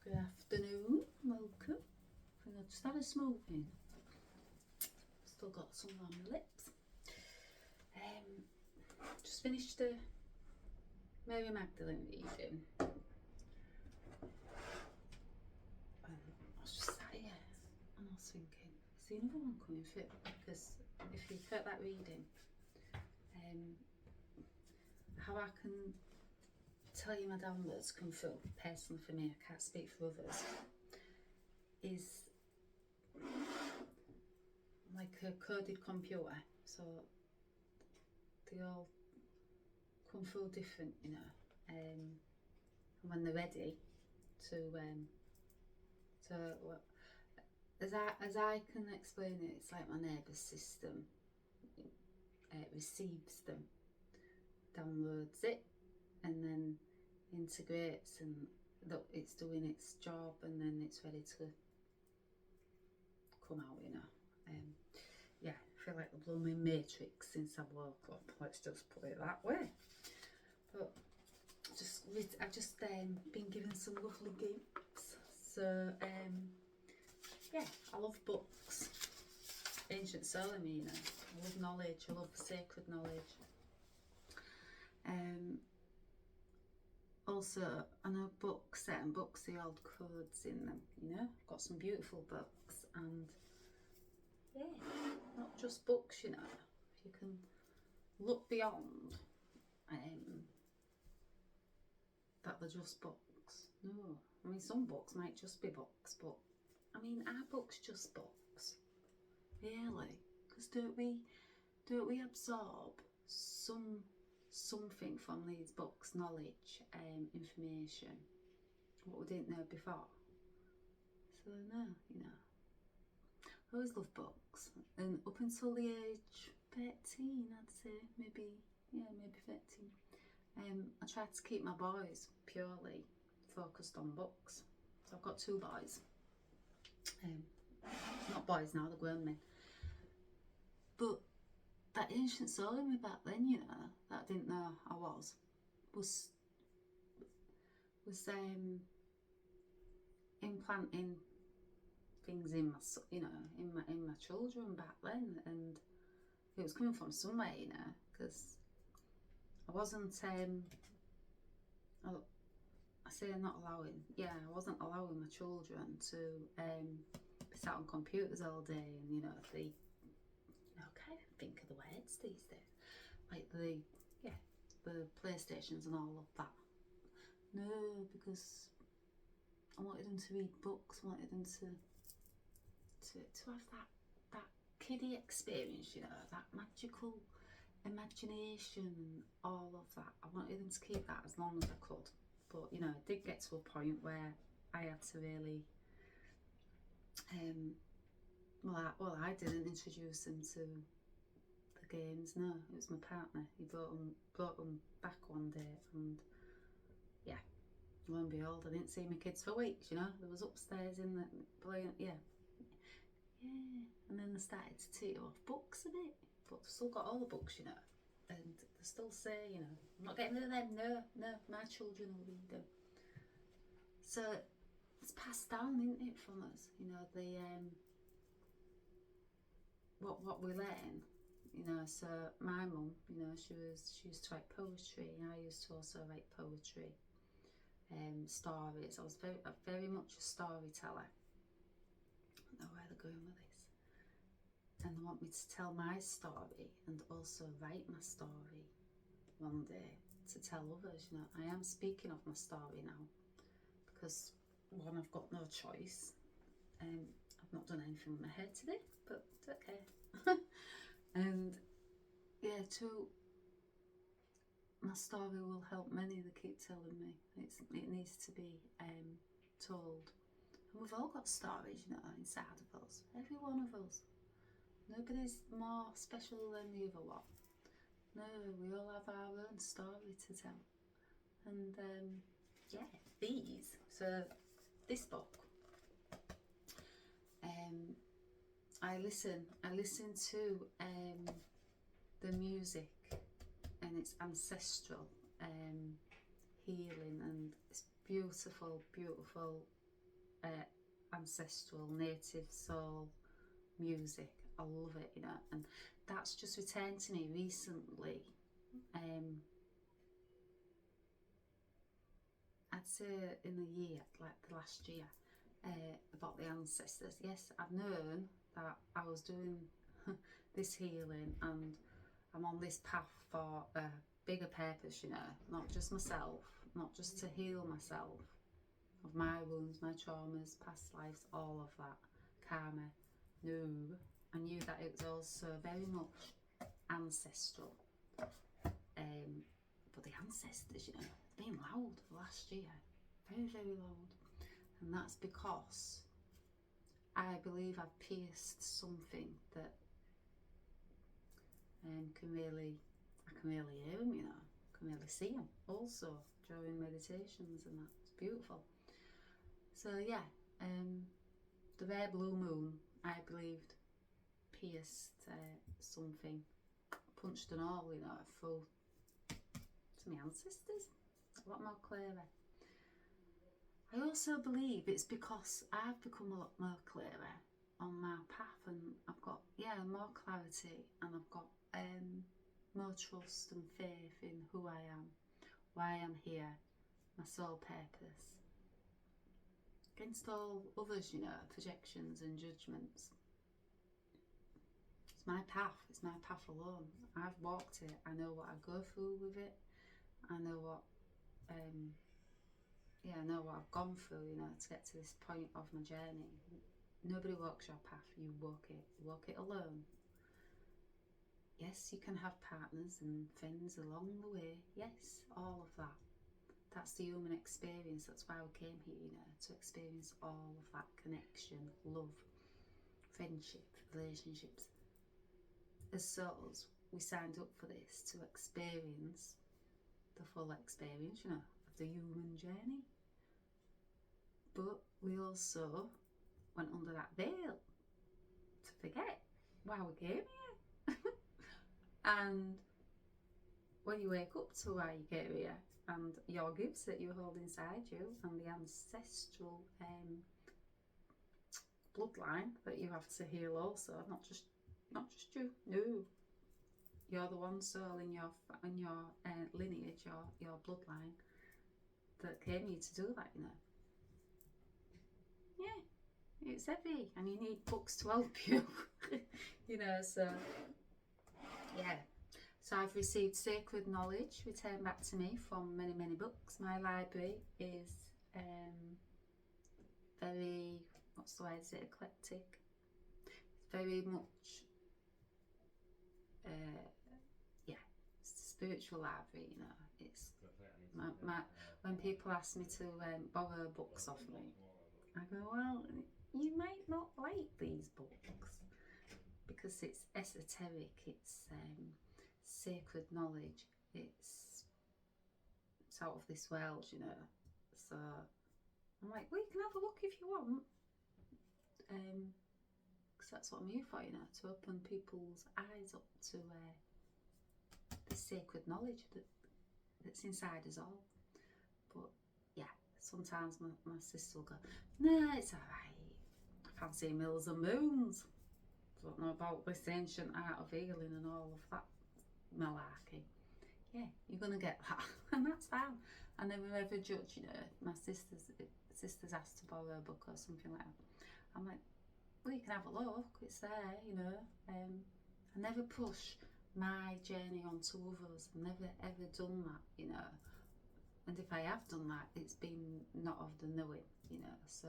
Good afternoon, welcome. I think I just had a smoking. Still got some on my lips. Just finished the Mary Magdalene reading. I was just sat here and I was thinking, is the another one coming through? Because if you've heard that reading, how I can tell you my downloads come through, personally for me, I can't speak for others, is like a coded computer, so they all come through different, you know, and when they're ready to as I can explain it, it's like my nervous system receives them, downloads it, and then integrates, and it's doing its job, and then it's ready to come out, you know. Yeah, I feel like the blooming Matrix since I woke up, let's just put it that way. But I've just been given some lovely gifts. So yeah, I love books, ancient soul, I mean, I love knowledge, I love sacred knowledge. Also, I know certain books, the old codes in them, you know. I've got some beautiful books, and yeah, not just books, you know. You can look beyond that they're just books. No, I mean, some books might just be books, but I mean, are books just books? Really? Because don't we absorb something from these books, knowledge, information, what we didn't know before? So no, you know, I always loved books, and up until the age 13, I'd say, maybe 13, I tried to keep my boys purely focused on books. So I've got two boys, not boys now, they're grown men, but that ancient soul in me back then, you know, that I didn't know I was implanting things in my, you know, in my children back then, and it was coming from somewhere, you know, because I wasn't I wasn't allowing my children to be sat on computers all day, and you know, I can't even think of the words these days, like the PlayStations and all of that. No, because I wanted them to read books, I wanted them to have that kiddie experience, you know, that magical imagination, all of that. I wanted them to keep that as long as I could. But you know, it did get to a point where I had to really I didn't introduce them to the games. No, it was my partner. He brought them back one day, and yeah, lo and behold, I didn't see my kids for weeks. You know, they was upstairs in the playing. Yeah, and then they started to teeter off books a bit, but they've still got all the books, you know, and they still say, you know, I'm not getting rid of them. No, my children will read them. So it's passed down, isn't it, from us? You know, the what we learn, you know. So my mum, you know, she used to write poetry. I used to also write poetry, stories. I was very much a storyteller. I don't know where they're going with this, and they want me to tell my story and also write my story one day to tell others. You know, I am speaking of my story now because, one, I've got no choice. I've not done anything with my hair today, but it's okay. And yeah, two, my story will help many. They keep telling me it needs to be told. And we've all got stories, you know, inside of us. Every one of us. Nobody's more special than the other one. No, we all have our own story to tell. And yeah, this book, I listen to the music, and it's ancestral healing, and it's beautiful ancestral native soul music. I love it, you know, and that's just returned to me recently. I'd say in the year, like the last year, about the ancestors. Yes, I've known that I was doing this healing, and I'm on this path for a bigger purpose, you know, not just myself, not just to heal myself of my wounds, my traumas, past lives, all of that, karma. No, I knew that it was also very much ancestral. But the ancestors, you know, it's been loud last year, very, very loud. And that's because I believe I've pierced something that I can really hear them, you know, I can really see them also during meditations, and that's beautiful. So yeah, the rare blue moon, I believed, pierced something, punched an hole, you know, through to my ancestors, a lot more clearer. I also believe it's because I've become a lot more clearer on my path, and I've got, yeah, more clarity, and I've got more trust and faith in who I am, why I'm here, my soul purpose, against all others, you know, projections and judgments. It's my path, it's my path alone. I've walked it, I know what I go through with it, I know what yeah, I know what I've gone through, you know, to get to this point of my journey. Nobody walks your path, you walk it alone. Yes, you can have partners and friends along the way, yes, all of that. That's the human experience, that's why we came here, you know, to experience all of that connection, love, friendship, relationships. As souls, we signed up for this to experience the full experience, you know, of the human journey. But we also went under that veil to forget why we came here. And when you wake up to why you came here, and your gifts that you hold inside you, and the ancestral bloodline that you have to heal also, not just you, no. You're the one soul in your lineage, your bloodline, that came here to do that, you know. Yeah, it's heavy, and you need books to help you. You know, so yeah. So I've received sacred knowledge returned back to me from many, many books. My library is very, what's the word, is it eclectic? It's very much yeah, it's a spiritual library, you know. It's when people ask me to borrow books off me, I go, well, you might not like these books because it's esoteric, it's sacred knowledge, it's out of this world, you know. So I'm like, well, you can have a look if you want, because that's what I'm here for, you know, to open people's eyes up to the sacred knowledge that's inside us all. But yeah, sometimes my sister will go, no, it's alright, I fancy mills and moons, don't know about this ancient art of healing and all of that malarkey. Yeah, you're gonna get that, and that's fine. I never ever judge, you know. My sisters asked to borrow a book or something like that. I'm like, well, you can have a look, it's there, you know. I never push my journey onto others. I've never ever done that, you know. And if I have done that, it's been not of the knowing, you know. So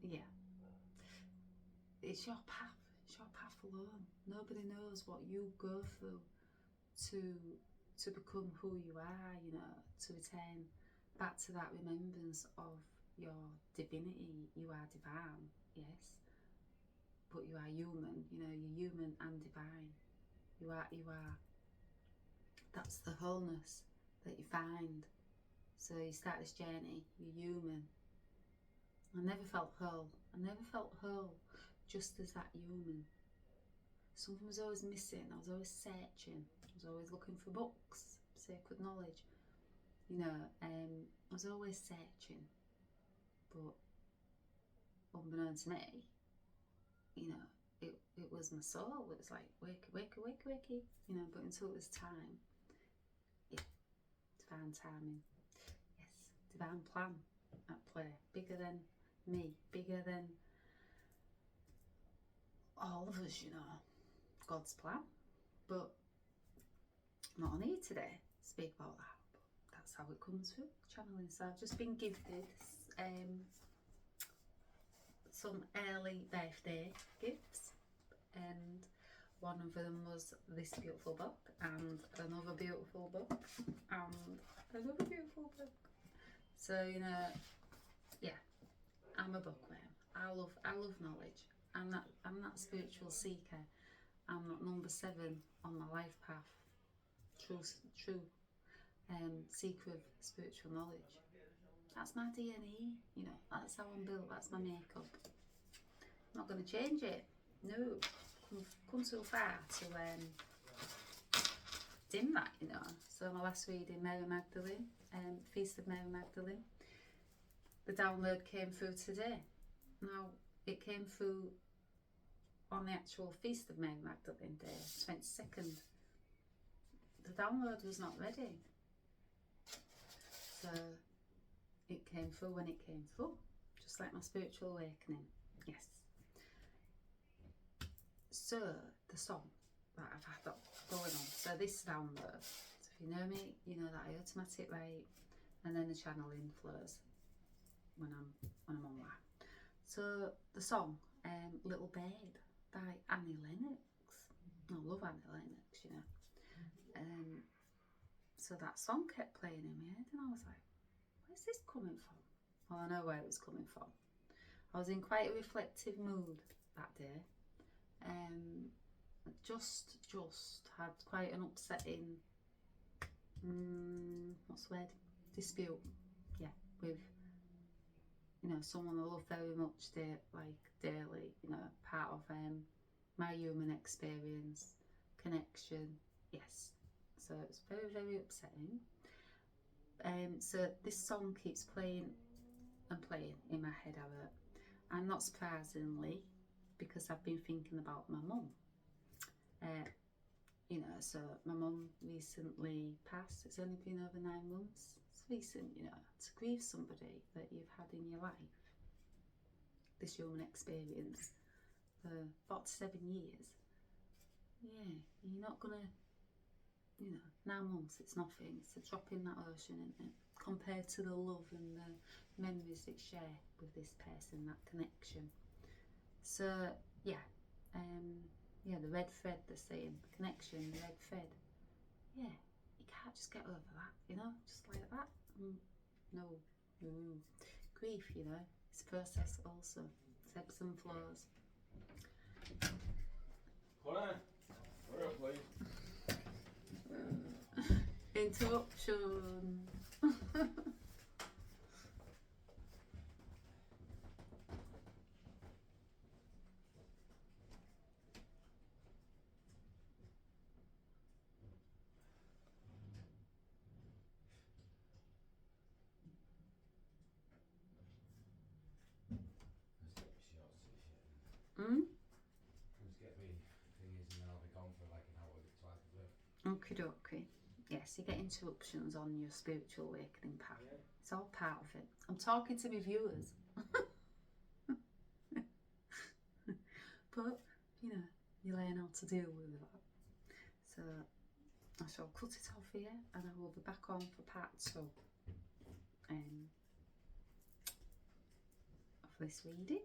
yeah, it's your path. It's your path alone. Nobody knows what you go through to become who you are, you know, to return back to that remembrance of your divinity. You are divine, yes, but you are human, you know, you're human and divine. You are, that's the wholeness that you find. So you start this journey, you're human. I never felt whole. I never felt whole just as that human. Something was always missing. I was always searching. I was always looking for books, sacred knowledge. you know, I was always searching, but unbeknown to me, you know, it was my soul. It was like, wakey, you know, but until it was time, yeah, divine timing, yes, divine plan at play, bigger than me, bigger than all of us, you know, God's plan. But not on here today to speak about that, but that's how it comes through channeling. So I've just been gifted some early birthday gifts, and one of them was this beautiful book, and another beautiful book, and another beautiful book. So, you know, yeah, I'm a bookworm. I love knowledge. I'm that spiritual seeker. I'm that number 7 on my life path. True seeker of spiritual knowledge. That's my DNA, you know, that's how I'm built, that's my makeup. I'm not going to change it, no. Come so far to dim that, you know. So my last reading, Mary Magdalene, Feast of Mary Magdalene. The download came through today. Now, it came through on the actual Feast of Mary Magdalene Day, 22nd. The download was not ready. So it came through when it came through, just like my spiritual awakening. Yes. So the song that I've had going on. So this download. So if you know me, you know that I automatic write, and then the channeling flows when I'm on that. So the song, Little Bird by Lennox. I love Lennox, you know. So that song kept playing in my head, and I was like, where's this coming from? Well, I know where it was coming from. I was in quite a reflective mood that day. Just had quite an upsetting, what's the word? Dispute, yeah, with, you know, someone I love very much, daily, you know, part of my human experience, connection, yes. So it's very, very upsetting. So this song keeps playing and playing in my head, and not surprisingly, because I've been thinking about my mum. You know, so my mum recently passed. It's only been over 9 months. It's recent, you know, to grieve somebody that you've had in your life, this human experience, for 47 years. Yeah, you're not gonna, you know, 9 months, it's nothing. It's a drop in that ocean, isn't it? Compared to the love and the memories that share with this person, that connection. So, yeah, yeah, the red thread, they're saying, connection, the red thread. Yeah, you can't just get over that, you know, just like that. No, grief, you know, it's a process also. It's ebbs and flows. Hold on. Hurry up, please. Interruption. Let's get me thingies and then I'll be gone for like an hour with twice the work. Okie dokie. Yes, you get interruptions on your spiritual awakening path. Yeah. It's all part of it. I'm talking to my viewers. But, you know, you learn how to deal with that. So I shall cut it off here, and I will be back on for part 2 of this reading.